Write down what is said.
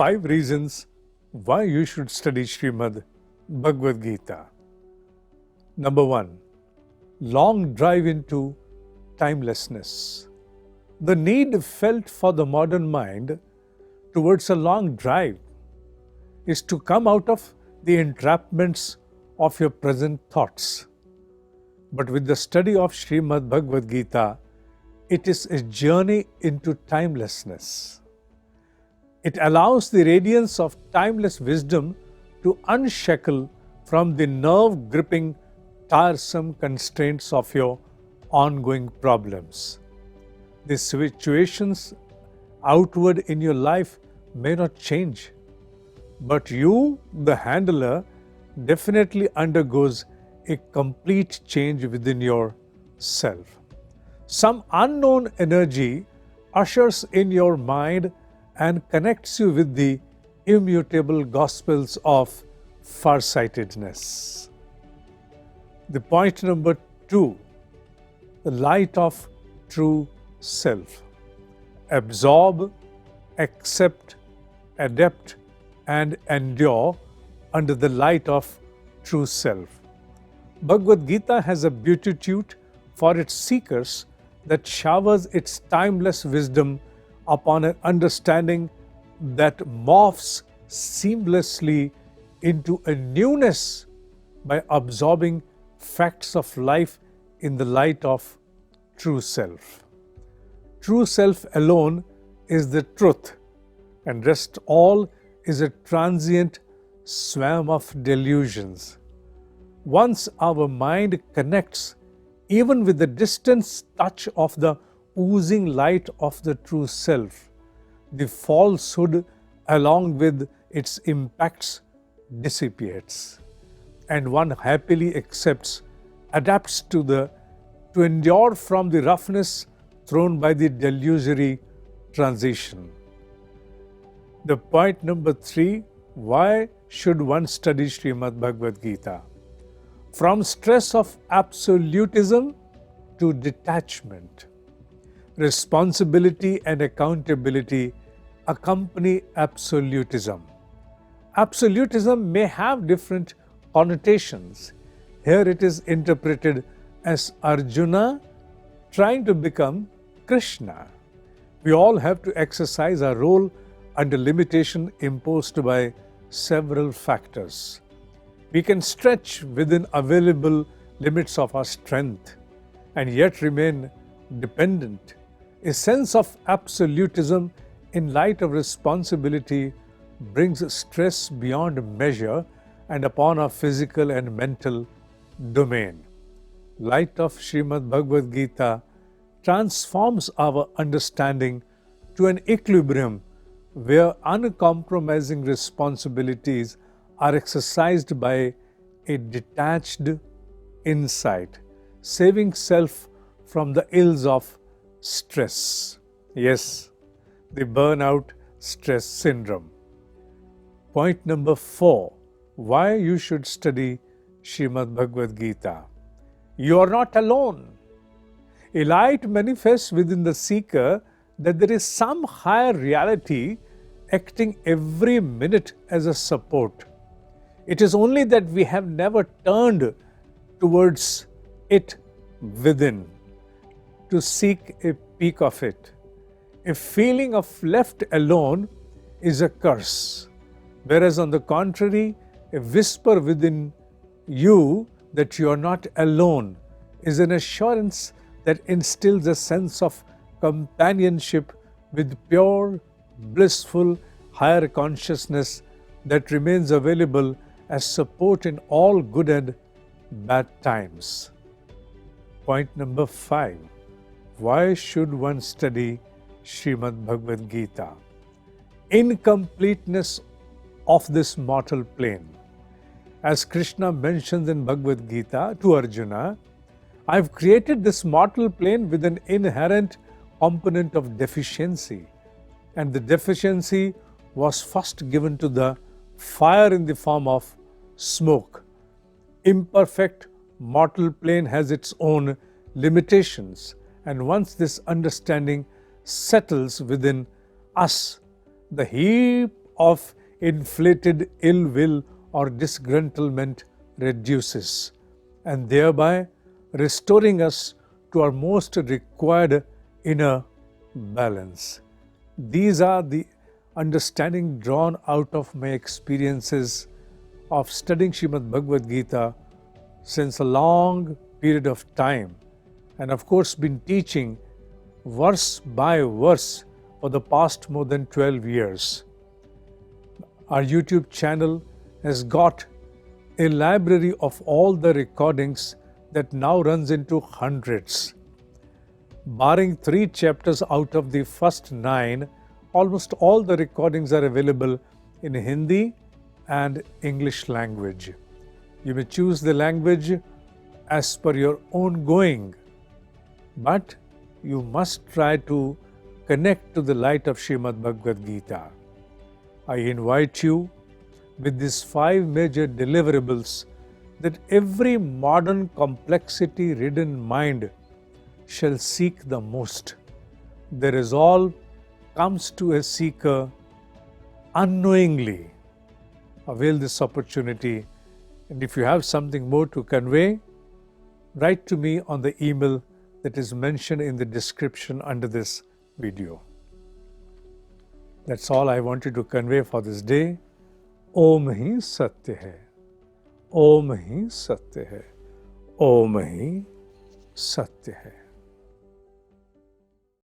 5 reasons why you should study Srimad Bhagavad Gita. Number 1. Long drive into timelessness. The need felt for the modern mind towards a long drive is to come out of the entrapments of your present thoughts. But with the study of Srimad Bhagavad Gita, it is a journey into timelessness. It allows the radiance of timeless wisdom to unshackle from the nerve-gripping, tiresome constraints of your ongoing problems. The situations outward in your life may not change, but you, the handler, definitely undergoes a complete change within yourself. Some unknown energy ushers in your mind and connects you with the immutable gospels of farsightedness. The point number 2, the light of true self. Absorb, accept, adapt, and endure under the light of true self. Bhagavad Gita has a beatitude for its seekers that showers its timeless wisdom upon an understanding that morphs seamlessly into a newness by absorbing facts of life in the light of true self. True self alone is the truth, and rest all is a transient swam of delusions. Once our mind connects even with the distant touch of the oozing light of the true self, the falsehood along with its impacts dissipates, and one happily accepts, adapts to endure from the roughness thrown by the delusory transition. The point number 3, why should one study Srimad Bhagavad Gita? From stress of absolutism to detachment, responsibility and accountability accompany absolutism. Absolutism may have different connotations. Here it is interpreted as Arjuna trying to become Krishna. We all have to exercise our role under limitation imposed by several factors. We can stretch within available limits of our strength and yet remain dependent. A sense of absolutism in light of responsibility brings stress beyond measure and upon our physical and mental domain. Light of Srimad Bhagavad Gita transforms our understanding to an equilibrium where uncompromising responsibilities are exercised by a detached insight, saving self from the ills of stress. Yes, the burnout stress syndrome. Point number 4, why you should study Srimad Bhagavad Gita. You are not alone. A light manifests within the seeker that there is some higher reality acting every minute as a support. It is only that we have never turned towards it within to seek a peek of it. A feeling of left alone is a curse, whereas on the contrary, a whisper within you that you are not alone is an assurance that instills a sense of companionship with pure, blissful, higher consciousness that remains available as support in all good and bad times. Point number 5. Why should one study Srimad Bhagavad Gita? Incompleteness of this mortal plane. As Krishna mentions in Bhagavad Gita to Arjuna, I have created this mortal plane with an inherent component of deficiency, and the deficiency was first given to the fire in the form of smoke. Imperfect mortal plane has its own limitations, and once this understanding settles within us, the heap of inflated ill will or disgruntlement reduces, and thereby restoring us to our most required inner balance. These are the understanding drawn out of my experiences of studying Srimad Bhagavad Gita since a long period of time, and of course been teaching verse by verse for the past more than 12 years. Our YouTube channel has got a library of all the recordings that now runs into hundreds. Barring 3 chapters out of the first 9, almost all the recordings are available in Hindi and English language. You may choose the language as per your own going, but you must try to connect to the light of Srimad Bhagavad Gita. I invite you with these 5 major deliverables that every modern complexity-ridden mind shall seek the most. The resolve comes to a seeker unknowingly. Avail this opportunity, and if you have something more to convey, write to me on the email that is mentioned in the description under this video. That's all I wanted to convey for this day. Om hi satya hai. Om hi satya hai. Om hi satya hai.